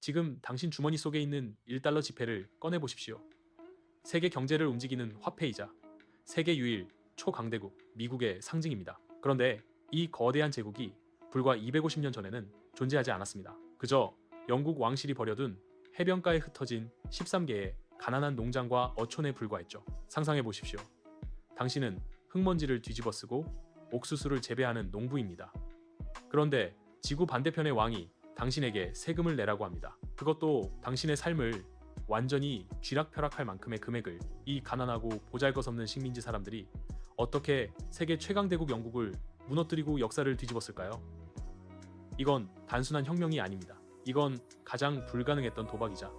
지금 당신 주머니 속에 있는 1달러 지폐를 꺼내보십시오. 세계 경제를 움직이는 화폐이자 세계 유일 초강대국 미국의 상징입니다. 그런데 이 거대한 제국이 불과 250년 전에는 존재하지 않았습니다. 그저 영국 왕실이 버려둔 해변가에 흩어진 13개의 가난한 농장과 어촌에 불과했죠. 상상해 보십시오. 당신은 흙먼지를 뒤집어 쓰고 옥수수를 재배하는 농부입니다. 그런데 지구 반대편의 왕이 당신에게 세금을 내라고 합니다. 그것도 당신의 삶을 완전히 쥐락펴락할 만큼의 금액을. 이 가난하고 보잘것없는 식민지 사람들이 어떻게 세계 최강대국 영국을 무너뜨리고 역사를 뒤집었을까요? 이건 단순한 혁명이 아닙니다. 이건 가장 불가능했던 도박이자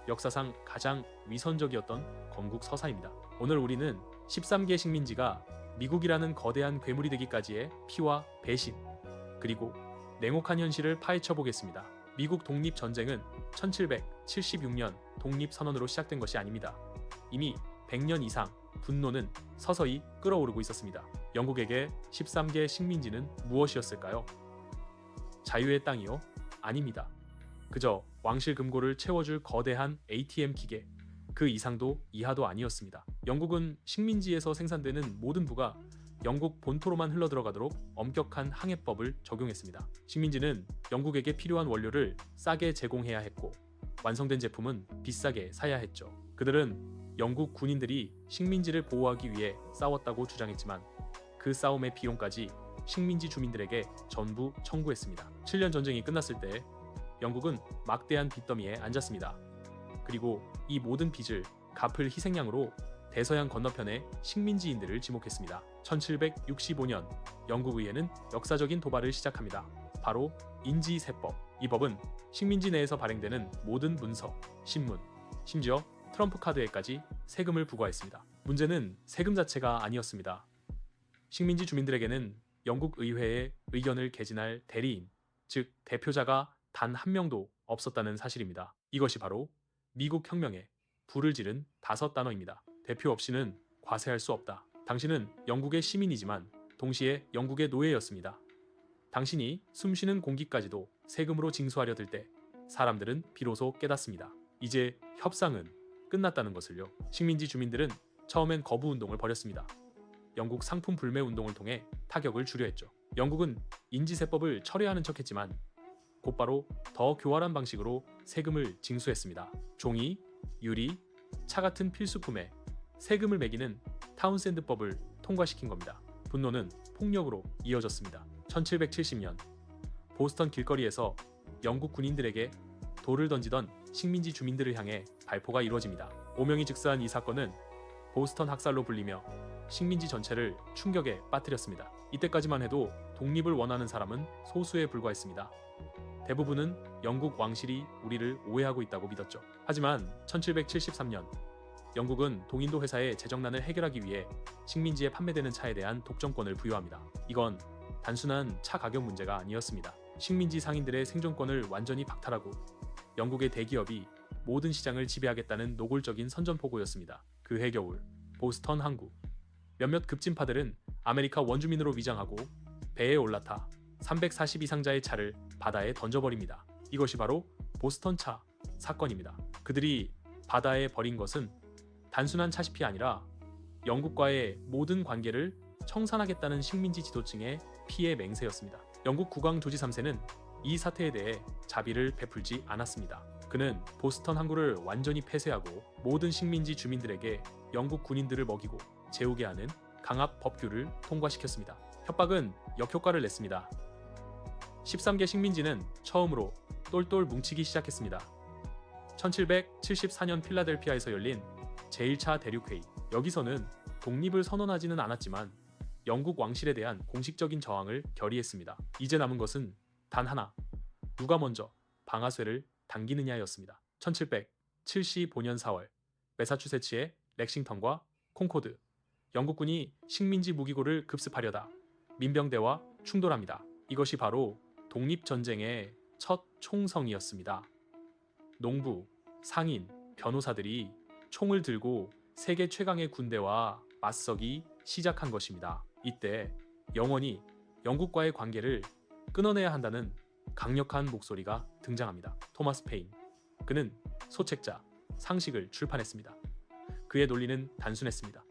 역사상 가장 위선적이었던 건국 서사입니다. 오늘 우리는 13개 식민지가 미국이라는 거대한 괴물이 되기까지의 피와 배신, 그리고 냉혹한 현실을 파헤쳐 보겠습니다. 미국 독립전쟁은 1776년 독립선언으로 시작된 것이 아닙니다. 이미 100년 이상 분노는 서서히 끓어오르고 있었습니다. 영국에게 13개 식민지는 무엇이었을까요? 자유의 땅이요? 아닙니다. 그저 왕실 금고를 채워줄 거대한 ATM 기계, 그 이상도 이하도 아니었습니다. 영국은 식민지에서 생산되는 모든 부가 영국 본토로만 흘러들어가도록 엄격한 항해법을 적용했습니다. 식민지는 영국에게 필요한 원료를 싸게 제공해야 했고 완성된 제품은 비싸게 사야 했죠. 그들은 영국 군인들이 식민지를 보호하기 위해 싸웠다고 주장했지만 그 싸움의 비용까지 식민지 주민들에게 전부 청구했습니다. 7년 전쟁이 끝났을 때 영국은 막대한 빚더미에 앉았습니다. 그리고 이 모든 빚을 갚을 희생양으로 대서양 건너편의 식민지인들을 지목했습니다. 1765년 영국 의회는 역사적인 도발을 시작합니다. 바로 인지세법. 이 법은 식민지 내에서 발행되는 모든 문서, 신문, 심지어 트럼프 카드에까지 세금을 부과했습니다. 문제는 세금 자체가 아니었습니다. 식민지 주민들에게는 영국 의회의 의견을 개진할 대리인, 즉 대표자가 단 한 명도 없었다는 사실입니다. 이것이 바로 미국 혁명에 불을 지른 5단어입니다. 대표 없이는 과세할 수 없다. 당신은 영국의 시민이지만 동시에 영국의 노예였습니다. 당신이 숨쉬는 공기까지도 세금으로 징수하려 들 때 사람들은 비로소 깨닫습니다. 이제 협상은 끝났다는 것을요. 식민지 주민들은 처음엔 거부 운동을 벌였습니다. 영국 상품 불매 운동을 통해 타격을 주려 했죠. 영국은 인지세법을 철회하는 척했지만 곧바로 더 교활한 방식으로 세금을 징수했습니다. 종이, 유리, 차 같은 필수품에 세금을 매기는 타운센드법을 통과시킨 겁니다. 분노는 폭력으로 이어졌습니다. 1770년 보스턴 길거리에서 영국 군인들에게 돌을 던지던 식민지 주민들을 향해 발포가 이루어집니다. 오명이 즉사한 이 사건은 보스턴 학살로 불리며 식민지 전체를 충격에 빠뜨렸습니다. 이때까지만 해도 독립을 원하는 사람은 소수에 불과했습니다. 대부분은 영국 왕실이 우리를 오해하고 있다고 믿었죠. 하지만 1773년 영국은 동인도 회사의 재정난을 해결하기 위해 식민지에 판매되는 차에 대한 독점권을 부여합니다. 이건 단순한 차 가격 문제가 아니었습니다. 식민지 상인들의 생존권을 완전히 박탈하고 영국의 대기업이 모든 시장을 지배하겠다는 노골적인 선전포고였습니다. 그 해겨울 보스턴 항구. 몇몇 급진파들은 아메리카 원주민으로 위장하고 배에 올라타 342상자의 차를 바다에 던져버립니다. 이것이 바로 보스턴 차 사건입니다. 그들이 바다에 버린 것은 단순한 차시피 아니라 영국과의 모든 관계를 청산하겠다는 식민지 지도층의 피해 맹세였습니다. 영국 국왕 조지 3세는 이 사태에 대해 자비를 베풀지 않았습니다. 그는 보스턴 항구를 완전히 폐쇄하고 모든 식민지 주민들에게 영국 군인들을 먹이고 재우게 하는 강압 법규를 통과시켰습니다. 협박은 역효과를 냈습니다. 13개 식민지는 처음으로 똘똘 뭉치기 시작했습니다. 1774년 필라델피아에서 열린 제1차 대륙회의. 여기서는 독립을 선언하지는 않았지만 영국 왕실에 대한 공식적인 저항을 결의했습니다. 이제 남은 것은 단 하나. 누가 먼저 방아쇠를 당기느냐였습니다. 1775년 4월 매사추세츠의 렉싱턴과 콩코드. 영국군이 식민지 무기고를 급습하려다 민병대와 충돌합니다. 이것이 바로 독립전쟁의 첫 총성이었습니다. 농부, 상인, 변호사들이 총을 들고 세계 최강의 군대와 맞서기 시작한 것입니다. 이때 영원히 영국과의 관계를 끊어내야 한다는 강력한 목소리가 등장합니다. 토마스 페인, 그는 소책자, 상식을 출판했습니다. 그의 논리는 단순했습니다.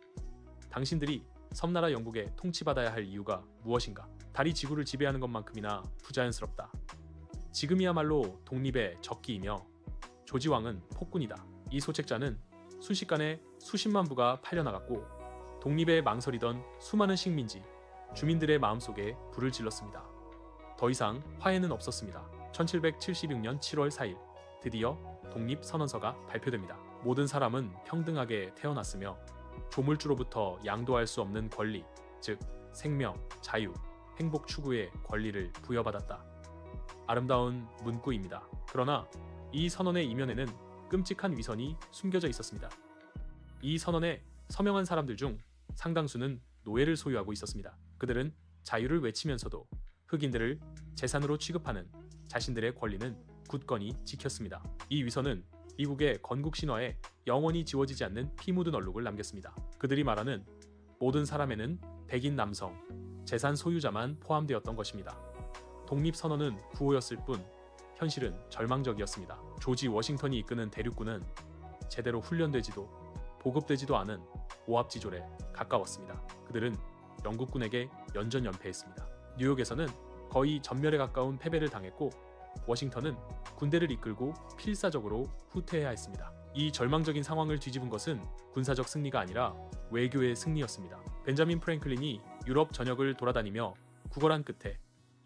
당신들이 섬나라 영국에 통치받아야 할 이유가 무엇인가? 달이 지구를 지배하는 것만큼이나 부자연스럽다. 지금이야말로 독립의 적기이며 조지왕은 폭군이다. 이 소책자는 순식간에 수십만 부가 팔려나갔고 독립에 망설이던 수많은 식민지, 주민들의 마음속에 불을 질렀습니다. 더 이상 화해는 없었습니다. 1776년 7월 4일 드디어 독립선언서가 발표됩니다. 모든 사람은 평등하게 태어났으며 조물주로부터 양도할 수 없는 권리, 즉 생명, 자유, 행복 추구의 권리를 부여받았다. 아름다운 문구입니다. 그러나 이 선언의 이면에는 끔찍한 위선이 숨겨져 있었습니다. 이 선언에 서명한 사람들 중 상당수는 노예를 소유하고 있었습니다. 그들은 자유를 외치면서도 흑인들을 재산으로 취급하는 자신들의 권리는 굳건히 지켰습니다. 이 위선은 미국의 건국 신화에 영원히 지워지지 않는 피 묻은 얼룩을 남겼습니다. 그들이 말하는 모든 사람에는 백인 남성, 재산 소유자만 포함되었던 것입니다. 독립선언은 구호였을 뿐 현실은 절망적이었습니다. 조지 워싱턴이 이끄는 대륙군은 제대로 훈련되지도 보급되지도 않은 오합지졸에 가까웠습니다. 그들은 영국군에게 연전연패했습니다. 뉴욕에서는 거의 전멸에 가까운 패배를 당했고 워싱턴은 군대를 이끌고 필사적으로 후퇴해야 했습니다. 이 절망적인 상황을 뒤집은 것은 군사적 승리가 아니라 외교의 승리였습니다. 벤자민 프랭클린이 유럽 전역을 돌아다니며 구걸한 끝에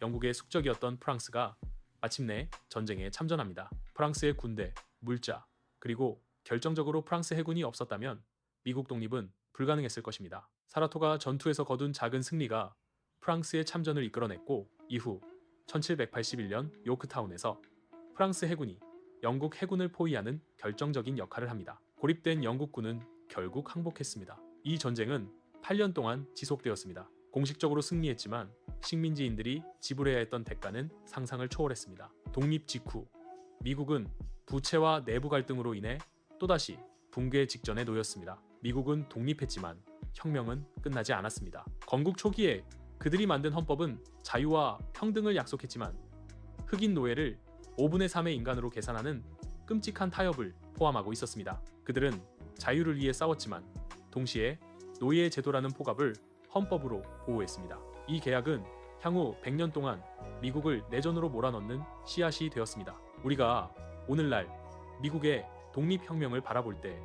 영국의 숙적이었던 프랑스가 마침내 전쟁에 참전합니다. 프랑스의 군대, 물자, 그리고 결정적으로 프랑스 해군이 없었다면 미국 독립은 불가능했을 것입니다. 사라토가 전투에서 거둔 작은 승리가 프랑스의 참전을 이끌어냈고 이후 1781년 요크타운에서 프랑스 해군이 영국 해군을 포위하는 결정적인 역할을 합니다. 고립된 영국군은 결국 항복했습니다. 이 전쟁은 8년 동안 지속되었습니다. 공식적으로 승리했지만 식민지인들이 지불해야 했던 대가는 상상을 초월했습니다. 독립 직후 미국은 부채와 내부 갈등으로 인해 또다시 붕괴 직전에 놓였습니다. 미국은 독립했지만 혁명은 끝나지 않았습니다. 건국 초기에 그들이 만든 헌법은 자유와 평등을 약속했지만 흑인 노예를 5분의 3의 인간으로 계산하는 끔찍한 타협을 포함하고 있었습니다. 그들은 자유를 위해 싸웠지만 동시에 노예 제도라는 포갑을 헌법으로 보호했습니다. 이 계약은 향후 100년 동안 미국을 내전으로 몰아넣는 씨앗이 되었습니다. 우리가 오늘날 미국의 독립혁명을 바라볼 때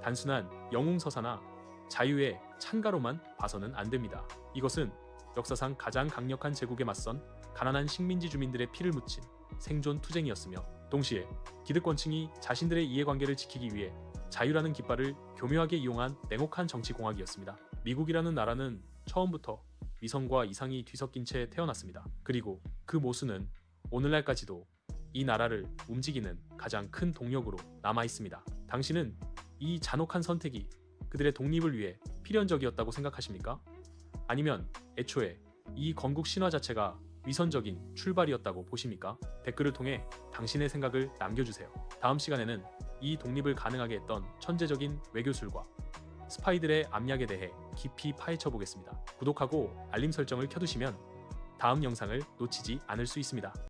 단순한 영웅서사나 자유의 찬가로만 봐서는 안 됩니다. 이것은 역사상 가장 강력한 제국에 맞선 가난한 식민지 주민들의 피를 묻힌 생존 투쟁이었으며 동시에 기득권층이 자신들의 이해관계를 지키기 위해 자유라는 깃발을 교묘하게 이용한 냉혹한 정치 공학이었습니다. 미국이라는 나라는 처음부터 위선과 이상이 뒤섞인 채 태어났습니다. 그리고 그 모순은 오늘날까지도 이 나라를 움직이는 가장 큰 동력으로 남아 있습니다. 당신은 이 잔혹한 선택이 그들의 독립을 위해 필연적이었다고 생각하십니까? 아니면 애초에 이 건국 신화 자체가 위선적인 출발이었다고 보십니까? 댓글을 통해 당신의 생각을 남겨주세요. 다음 시간에는 이 독립을 가능하게 했던 천재적인 외교술과 스파이들의 암약에 대해 깊이 파헤쳐 보겠습니다. 구독하고 알림 설정을 켜두시면 다음 영상을 놓치지 않을 수 있습니다.